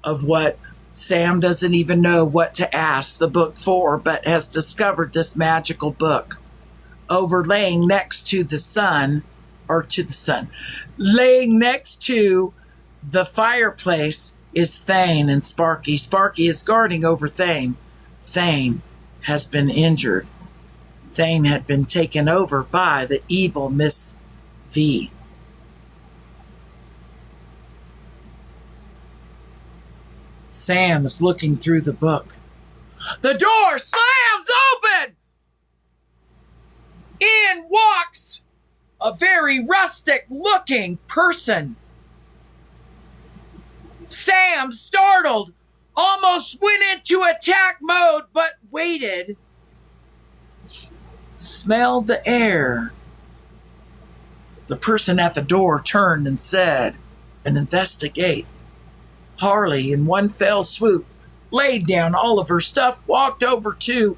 of what Sam doesn't even know what to ask the book for, but has discovered this magical book. Overlaying next to the sun, laying next to the fireplace is Thane and Sparky. Sparky is guarding over Thane. Thane has been injured. Thane had been taken over by the evil Miss V. Sam is looking through the book. The door slams open! In walks a very rustic-looking person. Sam, startled, almost went into attack mode, but waited. Smelled the air. The person at the door turned and said, "And investigate." Harley, in one fell swoop, laid down all of her stuff, walked over to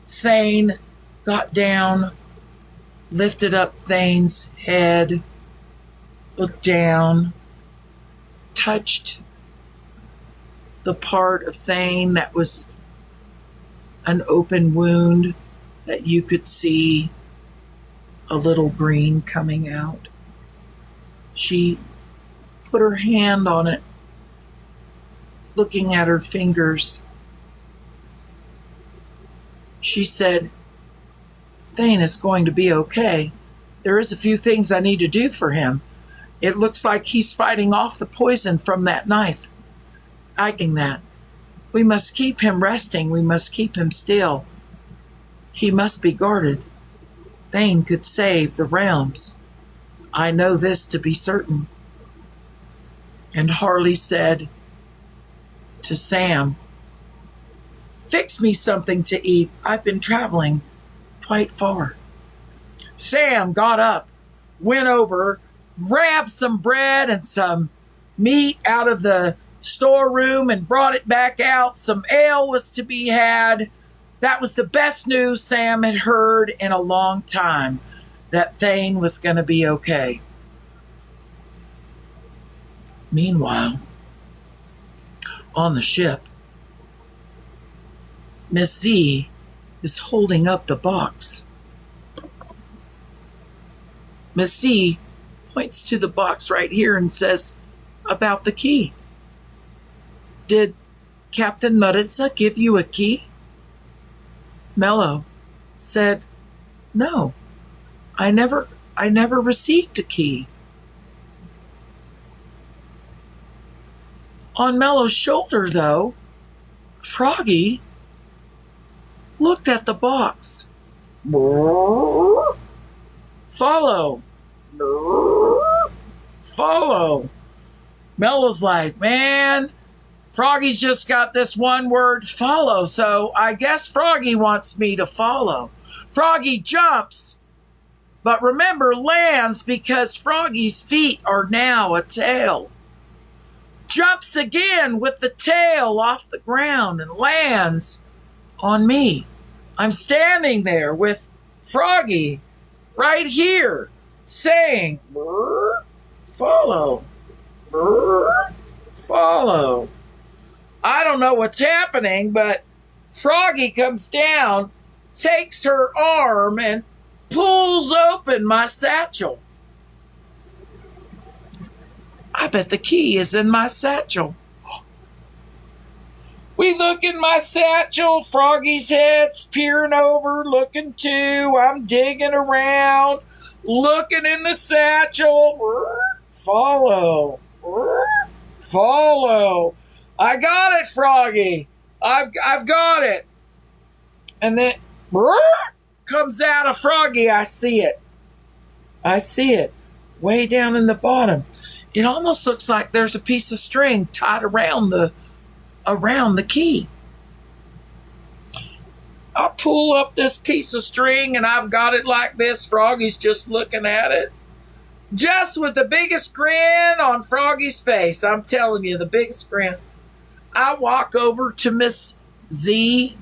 Thane, got down, lifted up Thane's head, looked down, touched the part of Thane that was an open wound that you could see a little green coming out. She put her hand on it, looking at her fingers. She said, "Thane is going to be okay. There is a few things I need to do for him. It looks like he's fighting off the poison from that knife. I can that. We must keep him resting. We must keep him still. He must be guarded. Thane could save the realms. I know this to be certain." And Harley said to Sam, "Fix me something to eat. I've been traveling quite far." Sam got up, went over, grabbed some bread and some meat out of the storeroom and brought it back out. Some ale was to be had. That was the best news Sam had heard in a long time, that Thane was going to be okay. Meanwhile, on the ship, Miss Z is holding up the box. Miss Z points to the box right here and says, "About the key. Did Captain Maritza give you a key?" Mello said, "No, I never received a key." On Mello's shoulder, though, Froggy looked at the box. Follow. Follow. Mello's like, "Man, Froggy's just got this one word, follow, so I guess Froggy wants me to follow." Froggy jumps, but remember lands because Froggy's feet are now a tail. Jumps again with the tail off the ground and lands on me. I'm standing there with Froggy right here saying, "Follow, follow." I don't know what's happening, but Froggy comes down, takes her arm, and pulls open my satchel. I bet the key is in my satchel. We look in my satchel. Froggy's head's peering over, looking too. I'm digging around, looking in the satchel. Follow. Follow. I got it, Froggy. I've got it. And then comes out of Froggy. I see it. I see it. Way down in the bottom. It almost looks like there's a piece of string tied around the key. I pull up this piece of string and I've got it like this. Froggy's just looking at it. Just with the biggest grin on Froggy's face. I'm telling you, the biggest grin. I walk over to Miss Z,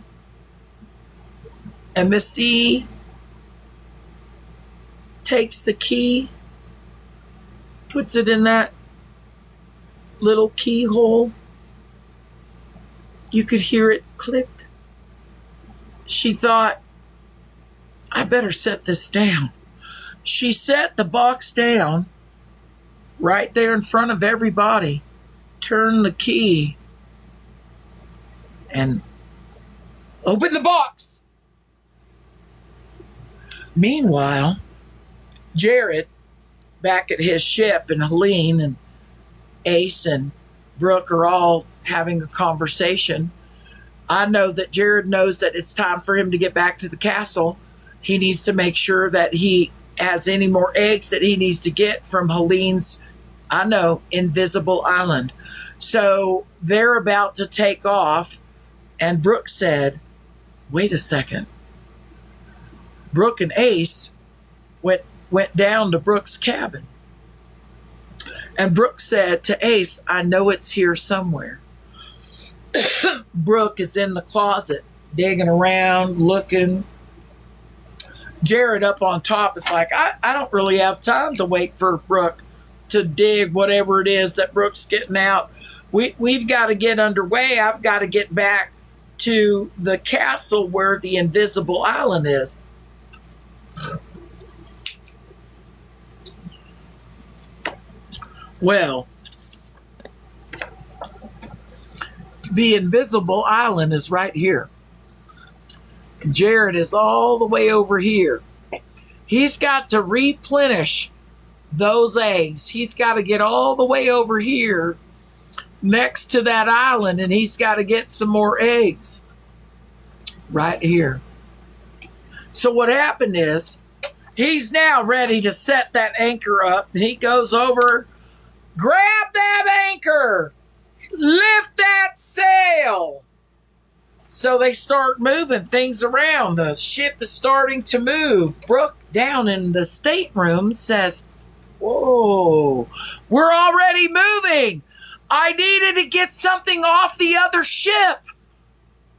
and Miss Z takes the key, puts it in that little keyhole, You could hear it click. She thought, I better set this down. She set the box down right there in front of everybody, turned the key, and opened the box. Meanwhile, Jared, back at his ship, and Helene and Ace and Brooke are all having a conversation. I know that Jared knows that it's time for him to get back to the castle. He needs to make sure that he has any more eggs that he needs to get from Helene's, invisible island. So they're about to take off, and Brooke said, wait a second. Brooke and Ace went down to Brooke's cabin. And Brooke said to Ace, I know it's here somewhere. Brooke is in the closet, digging around, looking. Jared up on top is like, I don't really have time to wait for Brooke to dig whatever it is that Brooke's getting out. We've got to get underway. I've got to get back to the castle where the invisible island is. Well, the invisible island is right here. Jared is all the way over here. He's got to replenish those eggs. He's got to get all the way over here next to that island, and he's got to get some more eggs right here. So what happened is he's now ready to set that anchor up. He goes over, grab that anchor, lift that sail. So they start moving things around. The ship is starting to move. Brooke down in the stateroom says, whoa, we're already moving. I needed to get something off the other ship.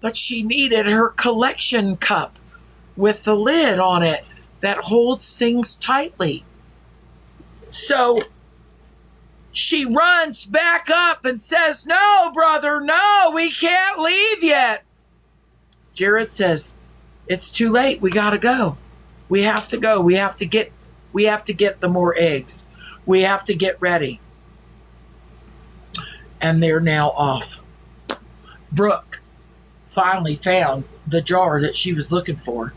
But she needed her collection cup with the lid on it that holds things tightly. So she runs back up and says, no, brother, no, we can't leave yet. Jared says, it's too late. We got to go. We have to go. We have to get the more eggs. We have to get ready. And they're now off. Brooke finally found the jar that she was looking for.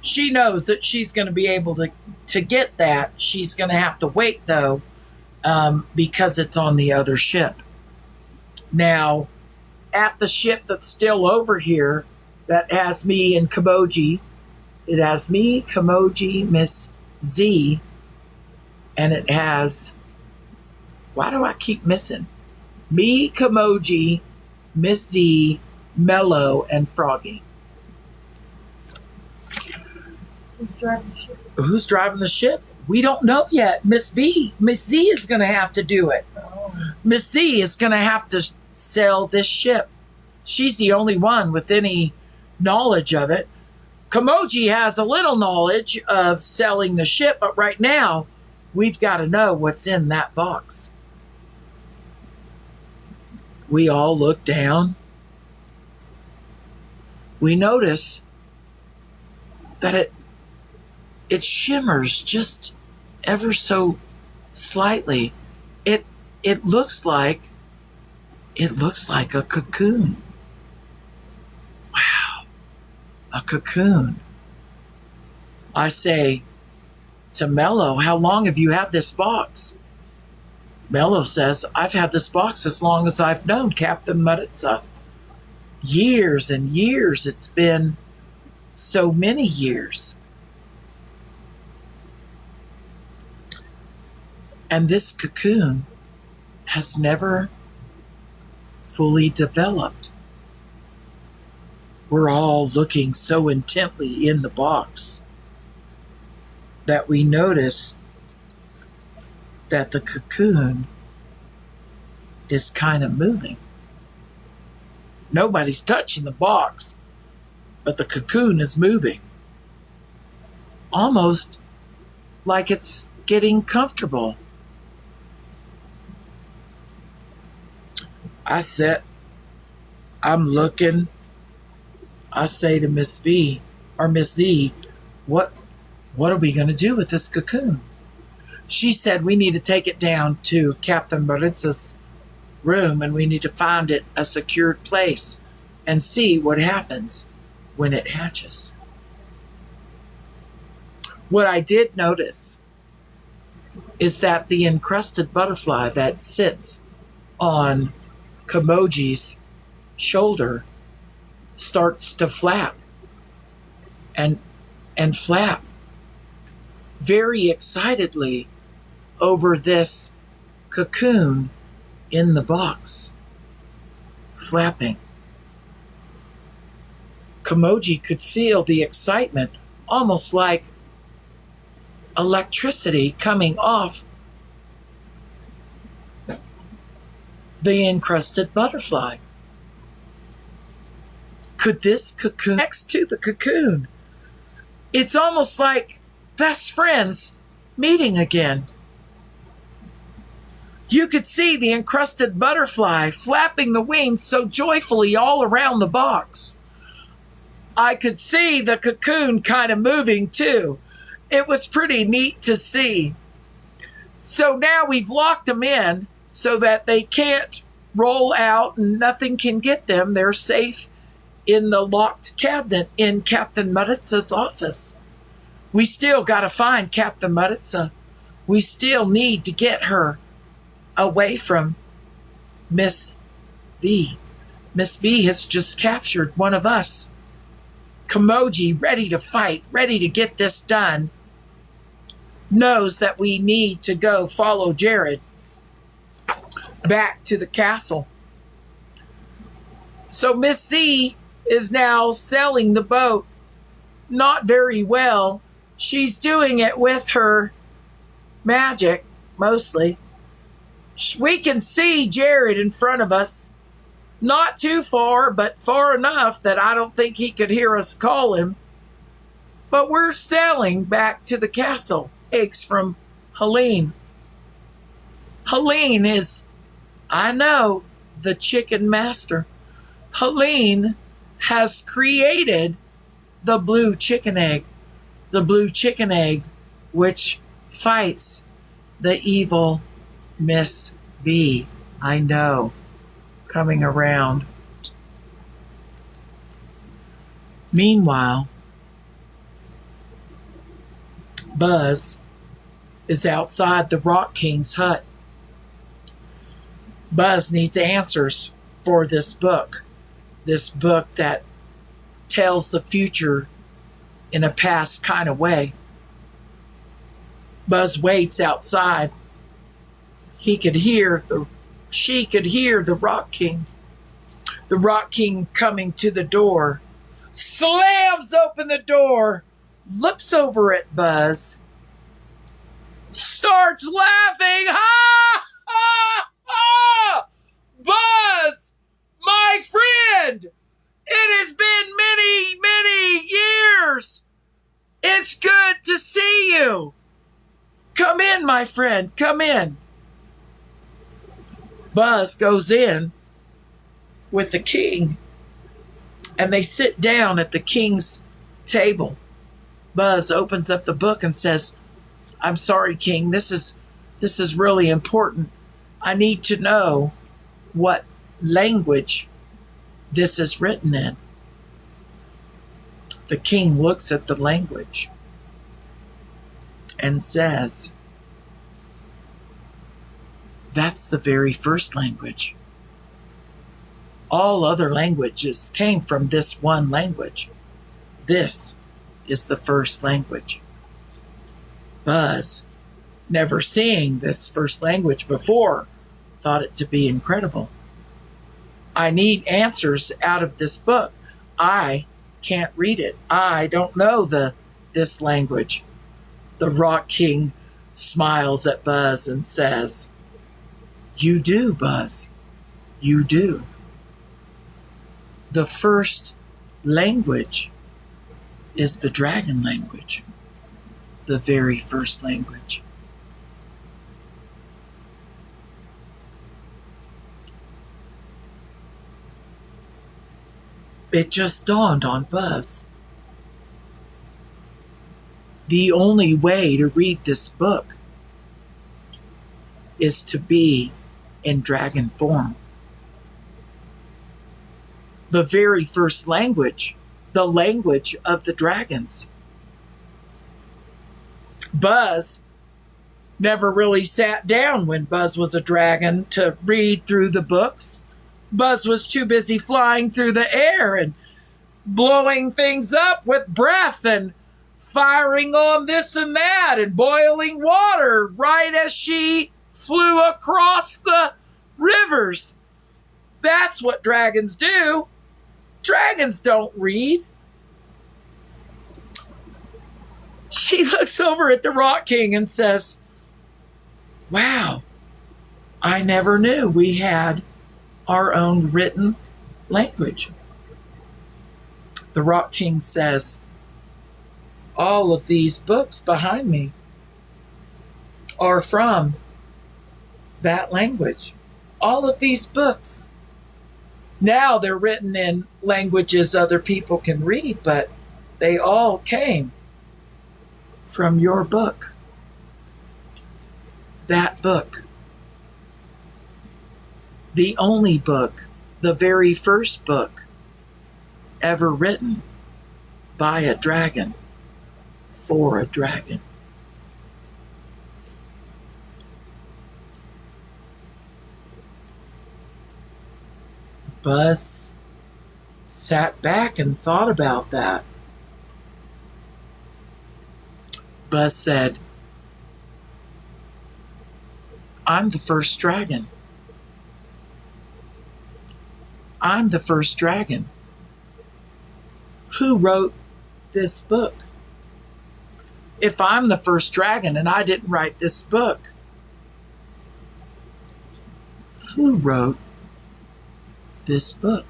She knows that she's going to be able to get that. She's going to have to wait, though, because it's on the other ship. Now, at the ship that's still over here, that has me and Kamoji, it has me, Kamoji, Miss Z, and it has, why do I keep missing? Me, Kamoji, Miss Z, Mello, and Froggy. Who's driving the ship? Who's driving the ship? We don't know yet. Miss Z is going to have to do it. Oh. Miss Z is going to have to sail this ship. She's the only one with any knowledge of it. Kamoji has a little knowledge of sailing the ship, but right now, we've got to know what's in that box. We all look down. We notice that it shimmers just ever so slightly. It looks like a cocoon. Wow, a cocoon. I say to Mello, how long have you had this box? Mello says, I've had this box as long as I've known Captain Maritza. Years and years. It's been so many years. And this cocoon has never fully developed. We're all looking so intently in the box that we notice that the cocoon is kind of moving. Nobody's touching the box, but the cocoon is moving. Almost like it's getting comfortable. I sit I'm looking. I say to Miss V or Miss Z, what are we going to do with this cocoon? She said we need to take it down to Captain Maritza's room and we need to find it a secured place and see what happens when it hatches. What I did notice is that the encrusted butterfly that sits on Kamoji's shoulder starts to flap and flap very excitedly over this cocoon in the box, flapping. Kamoji could feel the excitement, almost like electricity coming off the encrusted butterfly. Could this cocoon next to the cocoon? It's almost like best friends meeting again. You could see the encrusted butterfly flapping the wings so joyfully all around the box. I could see the cocoon kind of moving too. It was pretty neat to see. So now we've locked them in so that they can't roll out and nothing can get them. They're safe in the locked cabinet in Captain Maritza's office. We still got to find Captain Maritza. We still need to get her away from Miss V. Miss V has just captured one of us. Kamoji, ready to fight, ready to get this done, knows that we need to go follow Jared back to the castle. So Miss Z is now sailing the boat, not very well. She's doing it with her magic, mostly. We can see Jared in front of us. Not too far, but far enough that I don't think he could hear us call him. But we're sailing back to the castle. Eggs from Helene. Helene is, I know, the chicken master. Helene has created the blue chicken egg. The blue chicken egg, which fights the evil Miss V. I know. Coming around. Meanwhile, Buzz is outside the Rock King's hut. Buzz needs answers for this book that tells the future in a past kind of way. Buzz waits outside. She could hear the Rock King. The Rock King coming to the door. Slams open the door. Looks over at Buzz. Starts laughing. Ha! Ha! Ha! Buzz! My friend! It has been many, many years. It's good to see you. Come in, my friend. Come in. Buzz goes in with the king, and they sit down at the king's table. Buzz opens up the book and says, I'm sorry, King, this is really important. I need to know what language this is written in. The king looks at the language and says, that's the very first language. All other languages came from this one language. This is the first language. Buzz, never seeing this first language before, thought it to be incredible. I need answers out of this book. I can't read it. I don't know this language. The Rock King smiles at Buzz and says, you do, Buzz. You do. The first language is the dragon language. The very first language. It just dawned on Buzz. The only way to read this book is to be in dragon form. The very first language, the language of the dragons. Buzz never really sat down when Buzz was a dragon to read through the books. Buzz was too busy flying through the air and blowing things up with breath and firing on this and that and boiling water right as she flew across the rivers. That's what dragons do. Dragons don't read. She looks over at the Rock King and says, "Wow, I never knew we had our own written language." The Rock King says, "All of these books behind me are from that language. All of these books. Now they're written in languages other people can read, but they all came from your book. That book. The only book, the very first book ever written by a dragon for a dragon." Buzz sat back and thought about that. Buzz said, "I'm the first dragon. I'm the first dragon. Who wrote this book? If I'm the first dragon and I didn't write this book, who wrote this book?"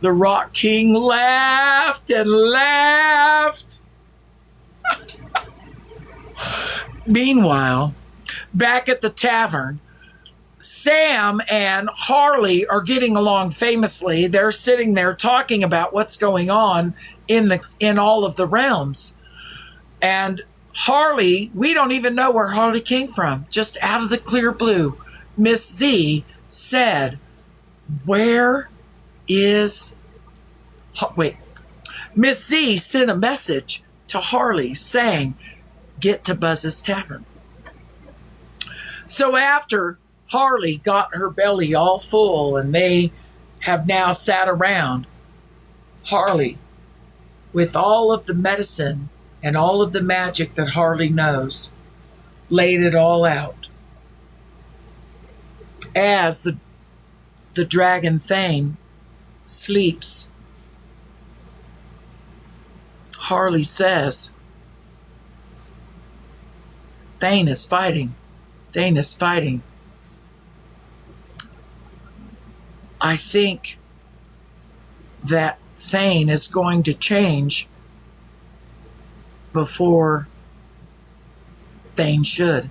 The Rock King laughed and laughed. Meanwhile, back at the tavern, Sam and Harley are getting along famously. They're sitting there talking about what's going on in all of the realms. And Harley, we don't even know where Harley came from. Just out of the clear blue, Miss Z said, "Where is..." Wait. Miss Z sent a message to Harley saying, "Get to Buzz's Tavern." So after Harley got her belly all full and they have now sat around, Harley, with all of the medicine and all of the magic that Harley knows, laid it all out. As the dragon Thane sleeps, Harley says, "Thane is fighting. Thane is fighting. I think that Thane is going to change before Thane should.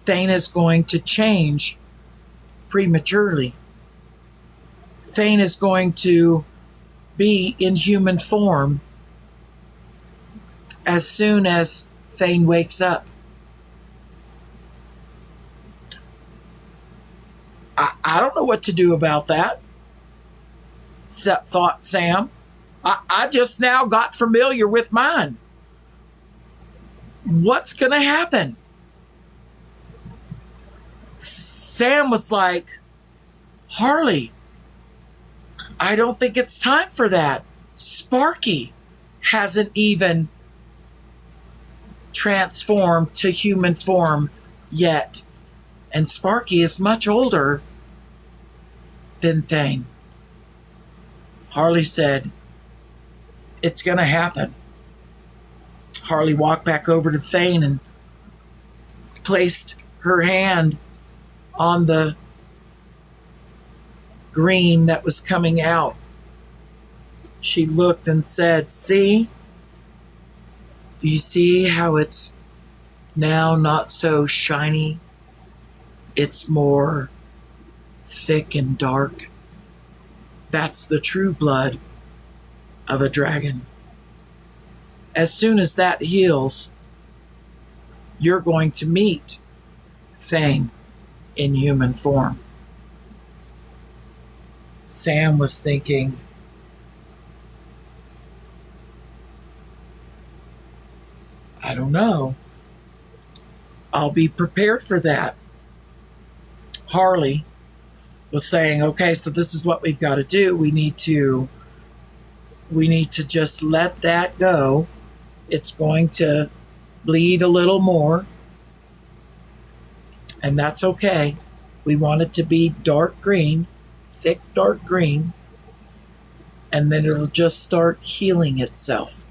Thane is going to change prematurely. Thane is going to be in human form as soon as Thane wakes up." I don't know what to do about that, thought Sam. I just now got familiar with mine. What's going to happen? Sam was like, "Harley, I don't think it's time for that. Sparky hasn't even transformed to human form yet. And Sparky is much older than Thane." Harley said, "It's going to happen." Harley walked back over to Thane and placed her hand on the green that was coming out. She looked and said, "See? Do you see how it's now not so shiny? It's more thick and dark. That's the true blood of a dragon. As soon as that heals, you're going to meet Thane in human form. Sam was thinking, I don't know. I'll be prepared for that. Harley was saying, okay, so this is what we've got to do. We need to just let that go. It's going to bleed a little more. And that's okay. We want it to be dark green, thick dark green, and then it'll just start healing itself.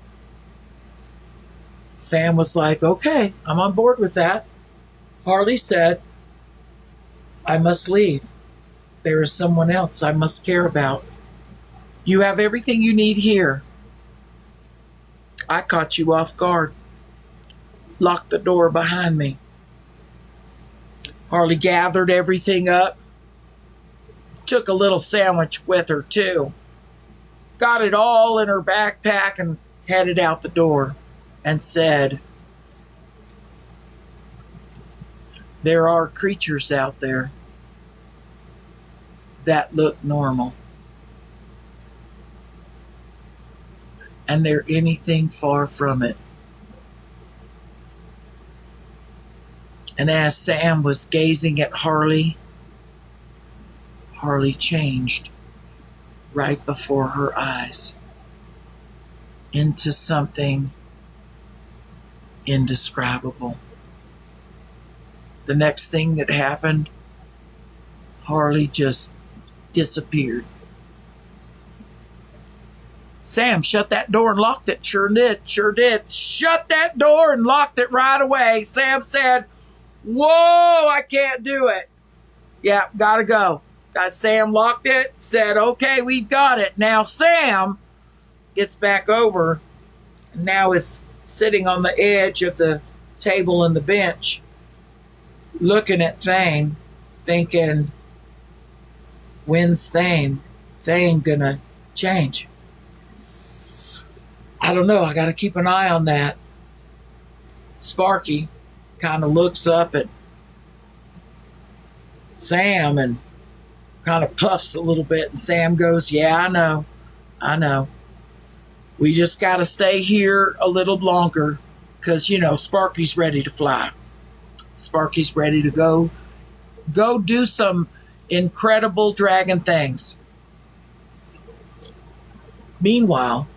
Sam was like, okay, I'm on board with that. Harley said, I must leave. There is someone else I must care about. You have everything you need here. I caught you off guard. Locked the door behind me. Harley gathered everything up. Took a little sandwich with her, too. Got it all in her backpack and headed out the door and said, there are creatures out there that look normal. And they're anything far from it. And as Sam was gazing at Harley, Harley changed right before her eyes into something indescribable. The next thing that happened, Harley just disappeared. Sam shut that door and locked it. Sure did. Shut that door and locked it right away. Sam said, whoa, I can't do it. Yeah, gotta go. Sam locked it, said, okay, we've got it. Now Sam gets back over and now is sitting on the edge of the table and the bench, looking at Thane, thinking, when's Thane gonna change? I don't know. I got to keep an eye on that. Sparky kind of looks up at Sam and kind of puffs a little bit. And Sam goes, yeah, I know. We just got to stay here a little longer because, Sparky's ready to fly. Sparky's ready to go do some incredible dragon things. Meanwhile,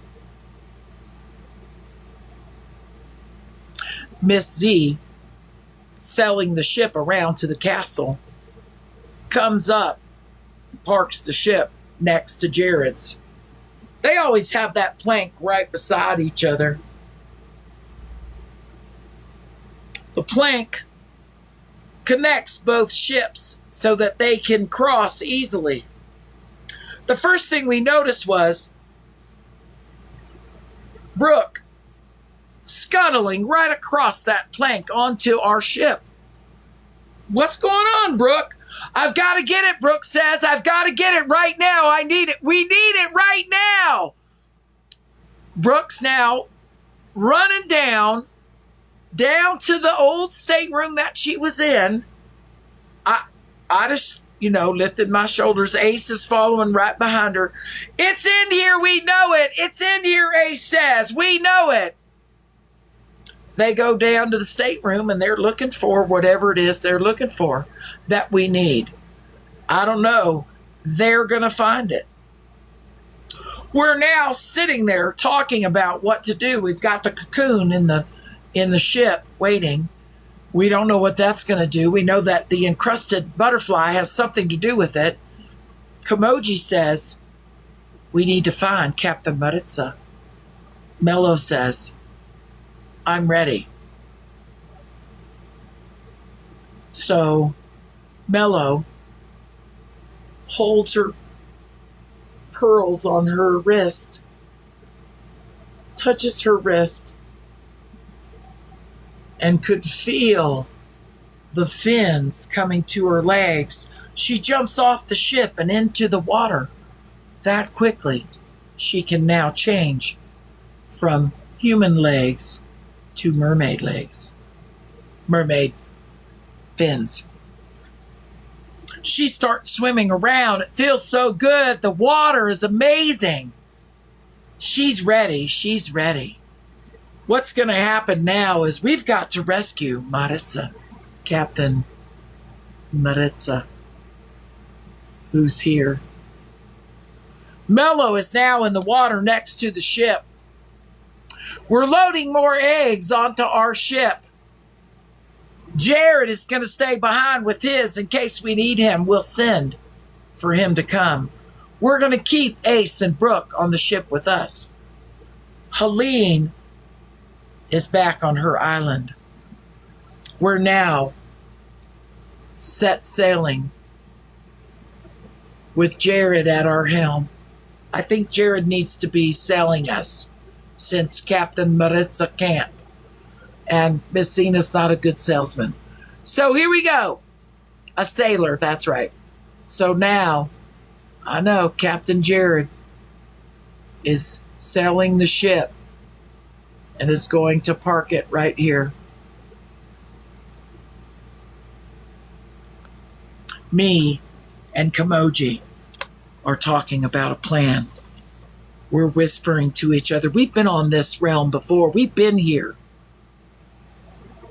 Miss Z, sailing the ship around to the castle, comes up, parks the ship next to Jared's. They always have that plank right beside each other. The plank connects both ships so that they can cross easily. The first thing we noticed was Brooke scuttling right across that plank onto our ship. What's going on, Brooke? I've got to get it, Brooke says. I've got to get it right now. I need it. We need it right now. Brooke's now running down to the old stateroom that she was in. I just, lifted my shoulders. Ace is following right behind her. It's in here. We know it. It's in here, Ace says. We know it. They go down to the stateroom and they're looking for whatever it is they're looking for that we need. I don't know. They're going to find it. We're now sitting there talking about what to do. We've got the cocoon in the ship waiting. We don't know what that's going to do. We know that the encrusted butterfly has something to do with it. Kamoji says, we need to find Captain Maritza. Mello says, I'm ready. So Mello holds her pearls on her wrist, touches her wrist, and could feel the fins coming to her legs. She jumps off the ship and into the water. that quickly, she can now change from human legs to mermaid legs. Mermaid fins. She starts swimming around. It feels so good. The water is amazing. She's ready. She's ready. What's going to happen now is we've got to rescue Maritza, Captain Maritza, who's here. Mello is now in the water next to the ship. We're loading more eggs onto our ship. Jared is going to stay behind with his in case we need him. We'll send for him to come. We're going to keep Ace and Brooke on the ship with us. Helene is back on her island. We're now set sailing with Jared at our helm. I think Jared needs to be sailing us since Captain Maritza can't. And Miss Zena's not a good salesman. So here we go. A sailor, that's right. So now, I know Captain Jared is sailing the ship and is going to park it right here. Me and Kamoji are talking about a plan. We're whispering to each other. We've been on this realm before. We've been here.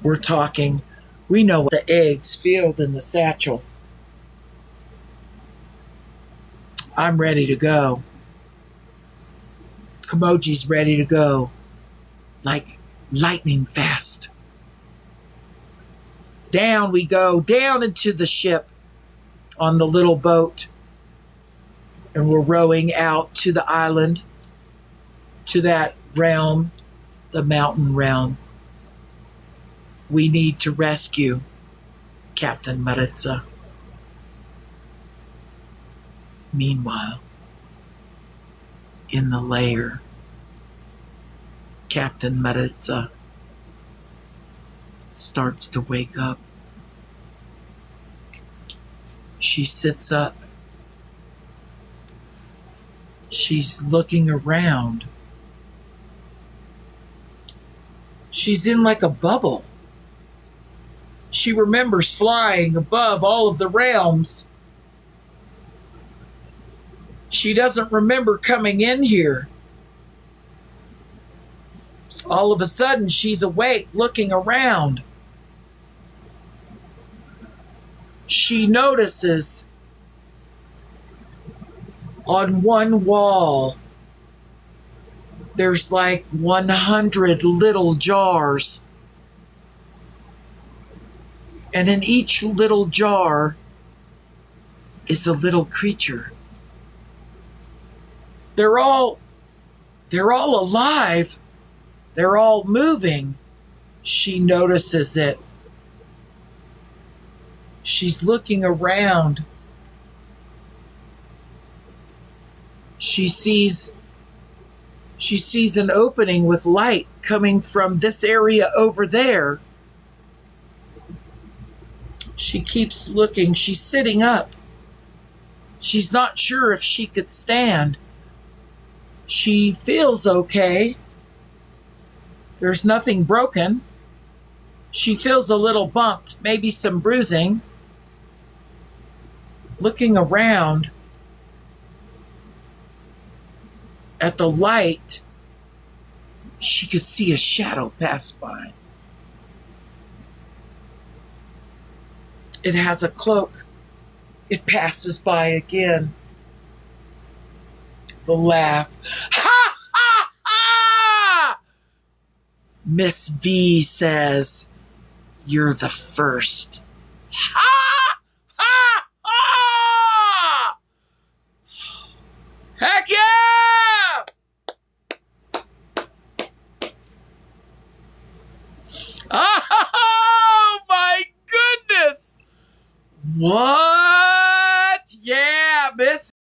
We're talking. We know the eggs filled in the satchel. I'm ready to go. Kamoji's ready to go. Like lightning fast. Down we go, down into the ship on the little boat. And we're rowing out to the island, to that realm, the mountain realm. We need to rescue Captain Maritza. Meanwhile, in the lair, Captain Maritza starts to wake up. She sits up. She's looking around. She's in like a bubble. She remembers flying above all of the realms. She doesn't remember coming in here. All of a sudden, she's awake, looking around. She notices on one wall, there's like 100 little jars. And in each little jar is a little creature. They're all alive. They're all moving. She notices it. She's looking around. She sees an opening with light coming from this area over there. She keeps looking. She's sitting up. She's not sure if she could stand. She feels okay. There's nothing broken. She feels a little bumped, maybe some bruising. Looking around at the light, she could see a shadow pass by. It has a cloak. It passes by again. The laugh. Ha ha ha! Miss V says, "You're the first." Ha ha ha! Heck yeah! Oh my goodness! What?